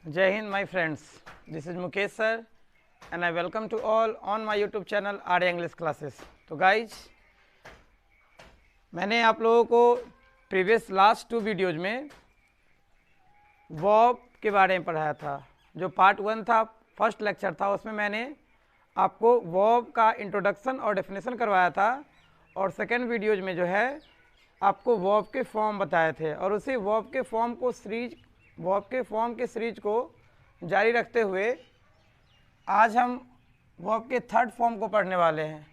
Jai Hind, my friends. This is Mukesh sir, and I welcome to all on my YouTube channel Arya English classes. तो guys, मैंने आप लोगों को previous last 2 videos में verb के बारे में पढ़ाया था। जो पार्ट 1 था, फर्स्ट लेक्चर था, उसमें मैंने आपको वर्ब का इंट्रोडक्शन और डेफिनेशन करवाया था, और सेकेंड वीडियोज में जो है आपको वर्ब के फॉर्म बताए थे। और उसी वर्ब के फॉर्म के सीरीज को जारी रखते हुए आज हम वर्ब के थर्ड फॉर्म को पढ़ने वाले हैं।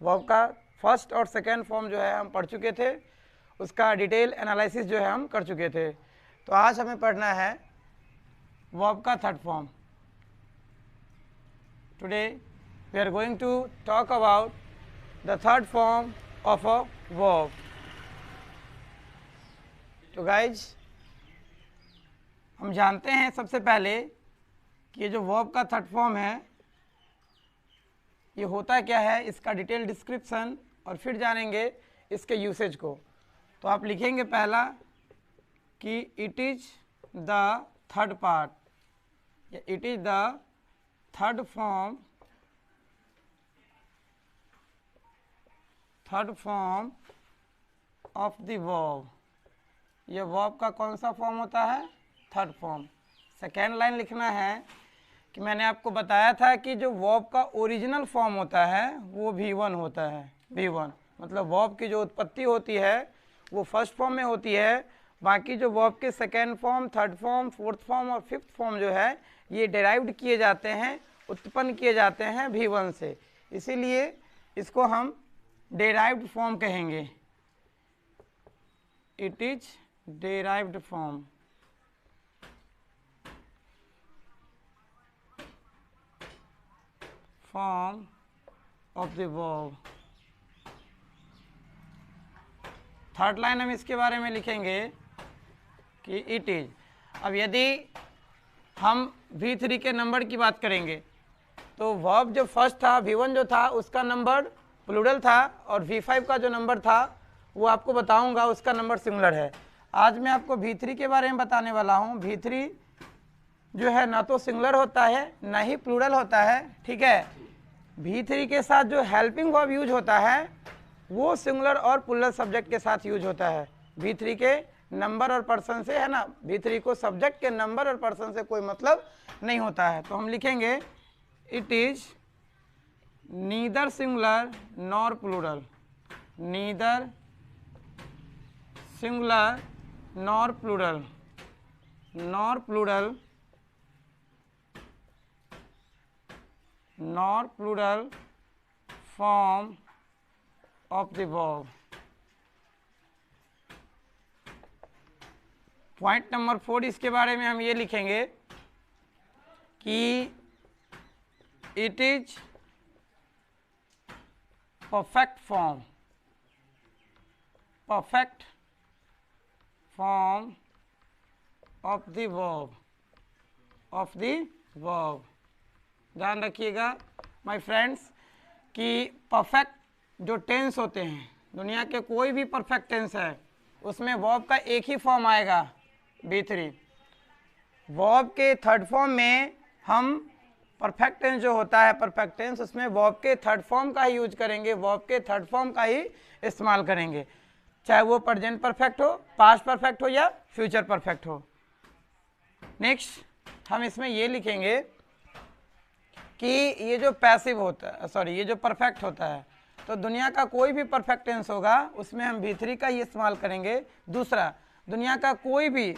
वर्ब का फर्स्ट और सेकेंड फॉर्म जो है हम पढ़ चुके थे, उसका डिटेल एनालिसिस जो है हम कर चुके थे। तो आज हमें पढ़ना है वर्ब का third form. Today we are going to talk about the third form of a verb. तो गाइज, हम जानते हैं सबसे पहले कि ये जो वर्ब का थर्ड फॉर्म है ये होता क्या है, इसका डिटेल डिस्क्रिप्शन, और फिर जानेंगे इसके यूसेज को। तो आप लिखेंगे पहला कि it is the third part, या it is the third form of the verb. ये वर्ब का कौन सा फॉर्म होता है? Third form. सेकेंड लाइन लिखना है कि मैंने आपको बताया था कि जो वर्ब का ओरिजिनल फॉर्म होता है वो V1 होता है। V1 मतलब वर्ब की जो उत्पत्ति होती है वो फर्स्ट फॉर्म में होती है। बाकी जो वर्ब के second form, third form, fourth form और फिफ्थ फॉर्म जो है ये डिराइव्ड किए जाते हैं, उत्पन्न किए जाते हैं V1 से। इसीलिए इसको हम डिराइव्ड फॉर्म कहेंगे। It is derived form. Form of the verb. Third line हम इसके बारे में लिखेंगे कि इट इज। अब यदि हम V3 के नंबर की बात करेंगे तो वर्ब जो फर्स्ट था V1 जो था उसका नंबर प्लूरल था, और V5 का जो नंबर था वो आपको बताऊंगा, उसका नंबर सिंगुलर है। आज मैं आपको V3 के बारे में बताने वाला हूँ। V3 जो है ना तो सिंगुलर होता है ना ही प्लूरल होता है, ठीक है। V3 के साथ जो हेल्पिंग वर्ब यूज होता है वो सिंगुलर और प्लूरल सब्जेक्ट के साथ यूज होता है। V3 के नंबर और पर्सन से, है ना, V3 को सब्जेक्ट के नंबर और पर्सन से कोई मतलब नहीं होता है। तो हम लिखेंगे it is neither singular nor plural, neither singular nor plural, nor plural form of the verb. Point number 4 इसके बारे में हम ये लिखेंगे कि it is perfect form of the verb. ध्यान रखिएगा माय फ्रेंड्स कि परफेक्ट जो टेंस होते हैं, दुनिया के कोई भी परफेक्ट टेंस है उसमें वर्ब का एक ही फॉर्म आएगा, V3। वर्ब के थर्ड फॉर्म में हम परफेक्ट टेंस जो होता है, परफेक्ट टेंस, उसमें वर्ब के थर्ड फॉर्म का ही यूज करेंगे, वर्ब के थर्ड फॉर्म का ही इस्तेमाल करेंगे, चाहे वो प्रेजेंट परफेक्ट हो, पास्ट परफेक्ट हो या फ्यूचर परफेक्ट हो। नेक्स्ट हम इसमें ये लिखेंगे कि ये जो पैसिव होता है, सॉरी, ये जो परफेक्ट होता है, तो दुनिया का कोई भी परफेक्ट टेंस होगा उसमें हम V3 का ही इस्तेमाल करेंगे। दूसरा, दुनिया का कोई भी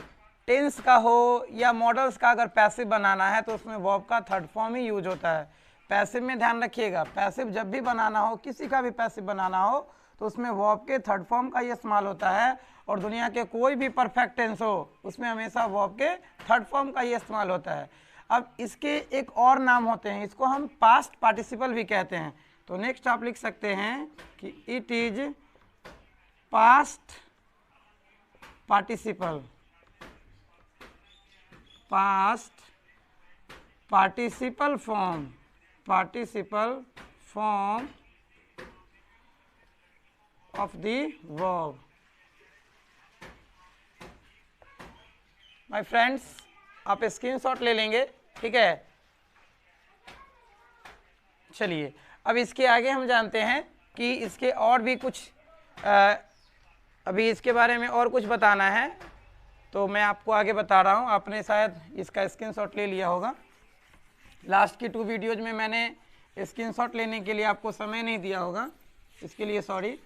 टेंस का हो या मॉडल्स का अगर पैसिव बनाना है तो उसमें वर्ब का थर्ड फॉर्म ही यूज होता है। पैसिव में ध्यान रखिएगा, पैसिव जब भी बनाना हो, किसी का भी पैसिव बनाना हो तो उसमें वर्ब के थर्ड फॉर्म का ही इस्तेमाल होता है, और दुनिया के कोई भी परफेक्ट टेंस हो उसमें हमेशा वर्ब के थर्ड फॉर्म का ही इस्तेमाल होता है। अब इसके एक और नाम होते हैं, इसको हम पास्ट पार्टिसिपल भी कहते हैं। तो नेक्स्ट आप लिख सकते हैं कि it is past participle, participle form of the verb. My friends, आप स्क्रीनशॉट ले लेंगे, ठीक है। चलिए अब इसके आगे हम जानते हैं कि इसके और भी कुछ अभी इसके बारे में और कुछ बताना है, तो मैं आपको आगे बता रहा हूँ। आपने शायद इसका स्क्रीनशॉट ले लिया होगा। लास्ट की 2 वीडियोज में मैंने स्क्रीनशॉट लेने के लिए आपको समय नहीं दिया होगा, इसके लिए सॉरी।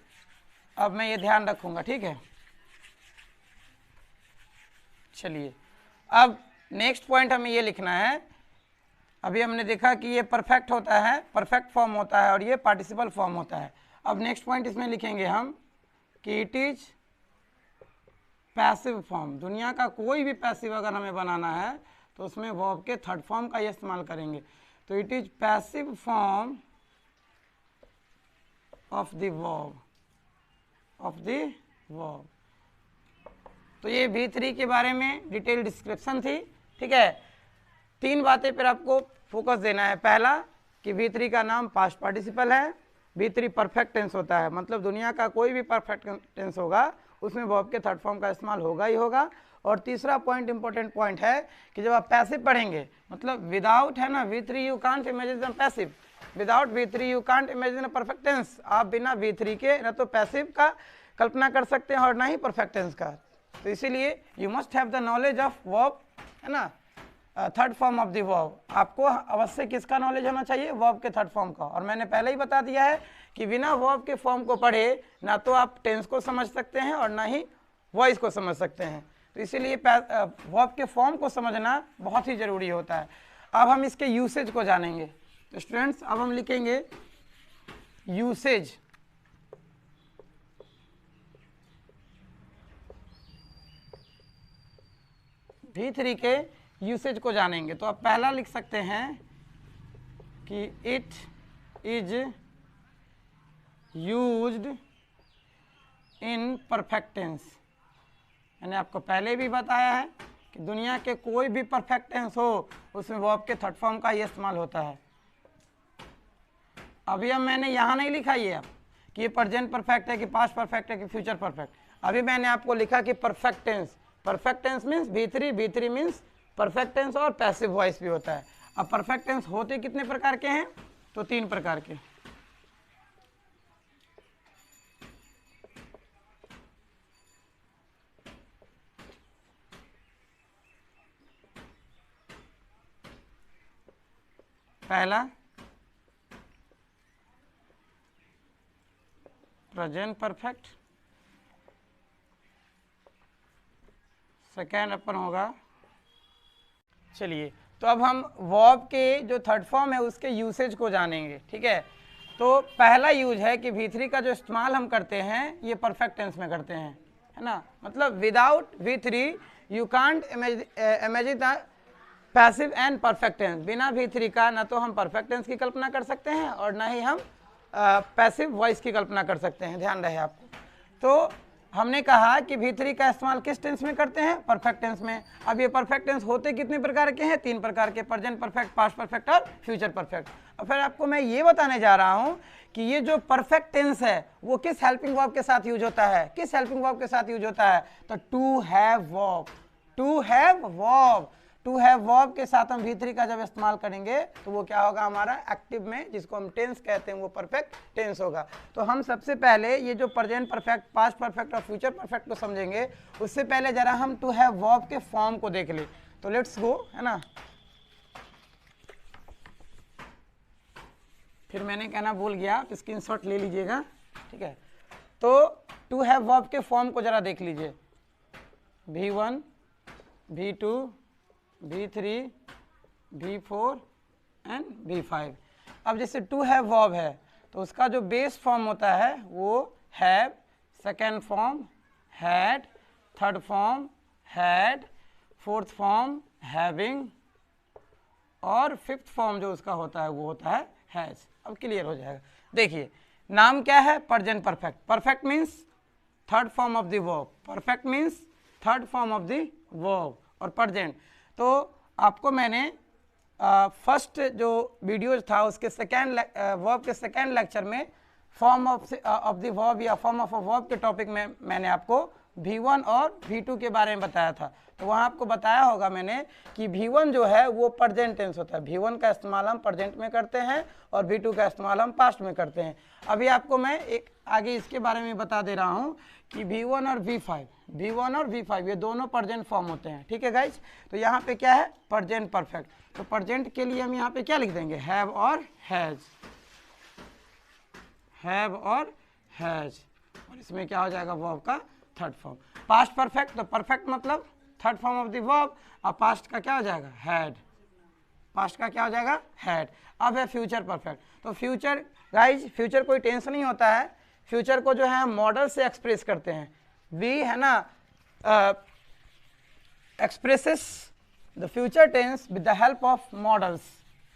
अब मैं ये ध्यान रखूँगा, ठीक है। चलिए अब नेक्स्ट पॉइंट हमें ये लिखना है। अभी हमने देखा कि ये परफेक्ट होता है, परफेक्ट फॉर्म होता है, और ये पार्टिसिपल फॉर्म होता है। अब नेक्स्ट पॉइंट इसमें लिखेंगे हम कि इट इज पैसिव फॉर्म। दुनिया का कोई भी पैसिव अगर हमें बनाना है तो उसमें वर्ब के थर्ड फॉर्म का ये इस्तेमाल करेंगे। तो it is passive form of the verb, of the verb. तो ये V3 के बारे में डिटेल डिस्क्रिप्शन थी, ठीक है। 3 बातें पर आपको फोकस देना है। पहला कि V3 का नाम पास्ट पार्टिसिपल है, V3 परफेक्ट टेंस होता है, मतलब दुनिया का कोई भी परफेक्ट टेंस होगा उसमें वर्ब के थर्ड फॉर्म का इस्तेमाल होगा ही होगा। और तीसरा पॉइंट, इंपॉर्टेंट पॉइंट है कि जब आप पैसिव पढ़ेंगे, मतलब विदाउट है ना V3 you can't imagine passive, without V3 you can't imagine perfect tense. आप बिना V3 के न तो पैसिव का कल्पना कर सकते हैं और ना ही परफेक्ट टेंस का। तो इसीलिए you must have the knowledge of verb, है ना, third form of the verb. आपको अवश्य किसका नॉलेज होना चाहिए? वर्ब के थर्ड फॉर्म का। और मैंने पहले ही बता दिया है कि बिना वर्ब के फॉर्म को पढ़े ना तो आप टेंस को समझ सकते हैं और ना ही वॉइस को समझ सकते हैं। तो इसीलिए वर्ब के फॉर्म को समझना बहुत ही ज़रूरी होता है। अब हम इसके यूसेज को जानेंगे। तो स्टूडेंट्स अब हम लिखेंगे यूसेज। V3 के यूसेज को जानेंगे। तो आप पहला लिख सकते हैं कि it is used in perfect tense. मैंने आपको पहले भी बताया है कि दुनिया के कोई भी परफेक्ट टेंस हो उसमें वर्ब के थर्ड फॉर्म का ही इस्तेमाल होता है। अभी अब मैंने यहाँ नहीं लिखा ये अब कि ये प्रेजेंट परफेक्ट है कि पास्ट परफेक्ट है कि फ्यूचर परफेक्ट। अभी मैंने आपको लिखा कि perfect tense. Perfect tense means V3 means perfect tense और पैसिव वॉइस भी होता है। अब परफेक्ट टेंस होते कितने प्रकार के हैं? तो 3 प्रकार के। पहला प्रेजेंट परफेक्ट, सेकेंड अपन होगा। चलिए तो अब हम वर्ब के जो थर्ड फॉर्म है उसके यूसेज को जानेंगे, ठीक है। तो पहला यूज है कि V3 का जो इस्तेमाल हम करते हैं ये परफेक्ट टेंस में करते हैं, है ना। मतलब without V3 you can't imagine the passive and perfect tense. बिना V3 का ना तो हम परफेक्ट टेंस की कल्पना कर सकते हैं और ना ही हम पैसिव वॉइस की कल्पना कर सकते हैं, ध्यान रहे आपको। तो हमने कहा कि V3 का इस्तेमाल किस टेंस में करते हैं? परफेक्ट टेंस में। अब ये परफेक्ट टेंस होते कितने प्रकार के हैं? 3 प्रकार के, प्रेजेंट परफेक्ट, पास्ट परफेक्ट और फ्यूचर परफेक्ट। और फिर आपको मैं ये बताने जा रहा हूँ कि ये जो परफेक्ट टेंस है वो किस हेल्पिंग वर्ब के साथ यूज होता है? किस हेल्पिंग वर्ब के साथ यूज होता है? तो to have verb. To have verb, to have verb के साथ हम V3 का जब इस्तेमाल करेंगे तो वो क्या होगा? हमारा एक्टिव में जिसको हम टेंस कहते हैं वो परफेक्ट टेंस होगा। तो हम सबसे पहले ये जो प्रेजेंट परफेक्ट, पास्ट परफेक्ट और फ्यूचर परफेक्ट को समझेंगे, उससे पहले जरा हम टू हैव वर्ब के फॉर्म को देख ले। तो लेट्स गो, है ना। फिर मैंने कहना भूल गया, आप स्क्रीनशॉट ले लीजिएगा, ठीक है। तो टू हैव वर्ब के फॉर्म को जरा देख लीजिए। V1, V2, V3, V4 and V5। अब जैसे टू हैव वर्ब है तो उसका जो बेस फॉर्म होता है वो have, second form had, third form had, fourth form having और फिफ्थ फॉर्म जो उसका होता है वो होता है हैज। अब क्लियर हो जाएगा। देखिए नाम क्या है? Present perfect. Perfect means third form of the verb. Perfect means third form of the verb और प्रेजेंट। तो आपको मैंने फर्स्ट जो वीडियोज था उसके सेकेंड वर्ब के सेकेंड लेक्चर में फॉर्म ऑफ द वर्ब या फॉर्म ऑफ अ वर्ब के टॉपिक में मैंने आपको V1 और V2 के बारे में बताया था। तो वहाँ आपको बताया होगा मैंने कि V1 जो है वो प्रेजेंट टेंस होता है। V1 का इस्तेमाल हम प्रेजेंट में करते हैं और V2 का इस्तेमाल हम पास्ट में करते हैं। अभी आपको मैं एक आगे इसके बारे में बता दे रहा हूँ कि V1 और V5 ये दोनों प्रेजेंट फॉर्म होते हैं। ठीक है गाइज, तो यहाँ पे क्या है, प्रेजेंट परफेक्ट। तो प्रेजेंट के लिए हम यहाँ पे क्या लिख देंगे, हैव और हैज, हैव और हैज, और इसमें क्या हो जाएगा, वर्ब का थर्ड फॉर्म। पास्ट परफेक्ट, तो परफेक्ट मतलब third form of the verb, और पास्ट का क्या हो जाएगा, हैड, पास्ट का क्या हो जाएगा, हैड। अब है फ्यूचर परफेक्ट। तो फ्यूचर गाइज, फ्यूचर कोई टेंस नहीं होता है, फ्यूचर को जो है हम मॉडल से एक्सप्रेस करते हैं। वी है ना expresses the future tense with the help of modals.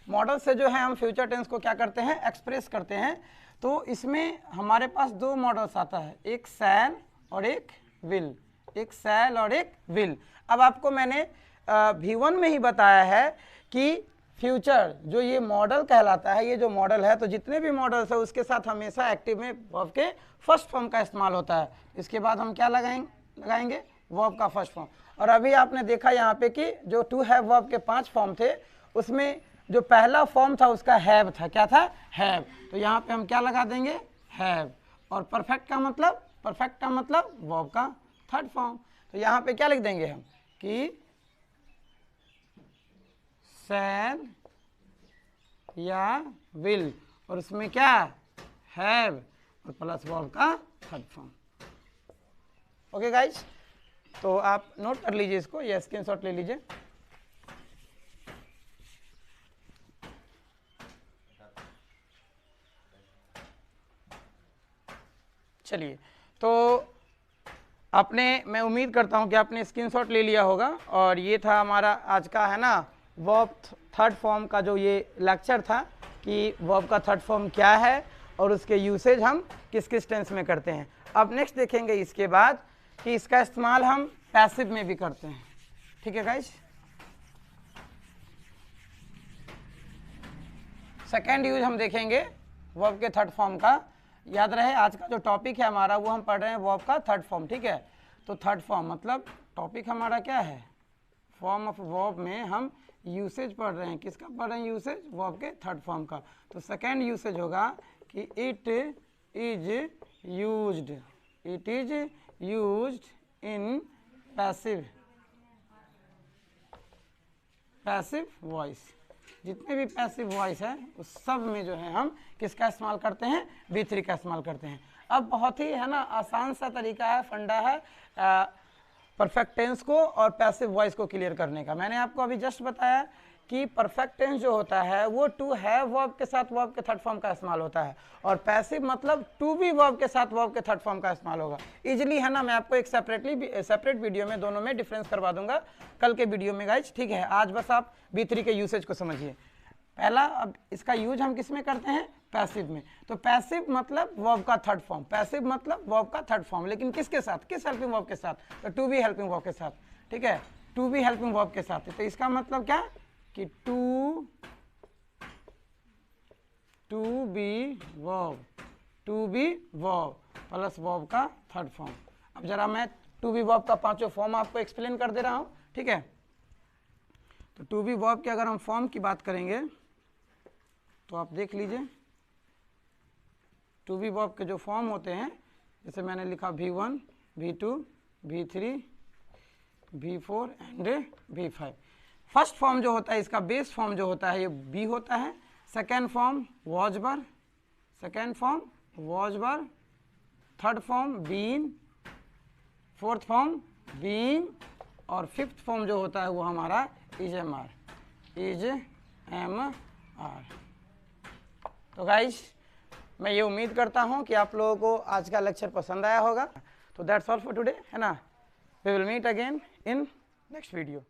Model से जो है हम फ्यूचर टेंस को क्या करते हैं, एक्सप्रेस करते हैं। तो इसमें हमारे पास दो मॉडल्स आता है, एक शैल और एक विल, एक शैल और एक विल। अब आपको मैंने V1 में ही बताया है कि फ्यूचर जो ये मॉडल कहलाता है, ये जो मॉडल है, तो जितने भी मॉडल्स है उसके साथ हमेशा एक्टिव में वर्ब के फर्स्ट फॉर्म का इस्तेमाल होता है। इसके बाद हम क्या लगाएंगे वर्ब का फर्स्ट फॉर्म। और अभी आपने देखा यहाँ पे कि जो टू हैव वर्ब के 5 फॉर्म थे, उसमें जो पहला फॉर्म था उसका हैव था, क्या था, हैव। तो यहाँ पे हम क्या लगा देंगे, हैव। और परफेक्ट का मतलब, परफेक्ट का मतलब वर्ब का थर्ड फॉर्म। तो यहाँ पे क्या लिख देंगे हम कि शैल या विल, और उसमें क्या, हैव और प्लस वर्ब का थर्ड फॉर्म। ओके गाइज, तो आप नोट कर लीजिए इसको, या स्क्रीनशॉट ले लीजिए। चलिए, तो आपने, मैं उम्मीद करता हूं कि आपने स्क्रीनशॉट ले लिया होगा, और ये था हमारा आज का है ना वर्ब थर्ड फॉर्म का जो ये लेक्चर था कि वर्ब का थर्ड फॉर्म क्या है और उसके यूसेज हम किस किस टेंस में करते हैं। अब नेक्स्ट देखेंगे इसके बाद कि इसका इस्तेमाल हम पैसिव में भी करते हैं। ठीक है गाइज, सेकेंड यूज हम देखेंगे वर्ब के थर्ड फॉर्म का। याद रहे आज का जो टॉपिक है हमारा, वो हम पढ़ रहे हैं वर्ब का थर्ड फॉर्म। ठीक है, तो थर्ड फॉर्म मतलब टॉपिक हमारा क्या है, फॉर्म ऑफ वर्ब में हम यूसेज पढ़ रहे हैं। किसका पढ़ रहे हैं यूसेज, वर्ब के थर्ड फॉर्म का। तो सेकेंड यूसेज होगा कि it is used, it is used in passive, passive voice. जितने भी पैसिव वॉइस है उस सब में जो है हम किसका इस्तेमाल करते हैं, V3 का इस्तेमाल करते हैं। अब बहुत ही है ना आसान सा तरीका है, फंडा है परफेक्ट टेंस को और पैसिव वॉइस को क्लियर करने का। मैंने आपको अभी जस्ट बताया कि परफेक्ट टेंस जो होता है वो टू हैव वर्ब के साथ वर्ब के थर्ड फॉर्म का इस्तेमाल होता है, और पैसिव मतलब टू बी वर्ब के साथ वर्ब के थर्ड फॉर्म का इस्तेमाल होगा। इजीली है ना, मैं आपको एक सेपरेट वीडियो में दोनों में डिफरेंस करवा दूंगा कल के वीडियो में गाइज। ठीक है, आज बस आप V3 के यूसेज को समझिए। पहला, अब इसका यूज हम किस में करते हैं, पैसिव में। तो पैसिव मतलब वर्ब का थर्ड फॉर्म, पैसिव मतलब वर्ब का थर्ड फॉर्म, लेकिन किसके साथ, किस हेल्पिंग वर्ब के साथ, तो टू बी हेल्पिंग वर्ब के साथ। ठीक है, टू बी हेल्पिंग वर्ब के साथ। तो इसका मतलब क्या कि to be verb, to be verb plus verb का थर्ड फॉर्म। अब जरा मैं टू बी वर्ब का पांचों फॉर्म आपको एक्सप्लेन कर दे रहा हूं। ठीक है, तो टू बी वर्ब के अगर हम फॉर्म की बात करेंगे तो आप देख लीजिए, टू बी वर्ब के जो फॉर्म होते हैं, जैसे मैंने लिखा V1, V2, V3, V4 and V5। First form जो होता है, इसका बेस फॉर्म जो होता है ये बी होता है। Second form was were, second form was were, third form been, fourth form been, और फिफ्थ फॉर्म जो होता है वो हमारा is am are, is am are. तो गाइज, मैं ये उम्मीद करता हूँ कि आप लोगों को आज का लेक्चर पसंद आया होगा। तो दैट्स ऑल फॉर टुडे, है ना। We will meet again in next video.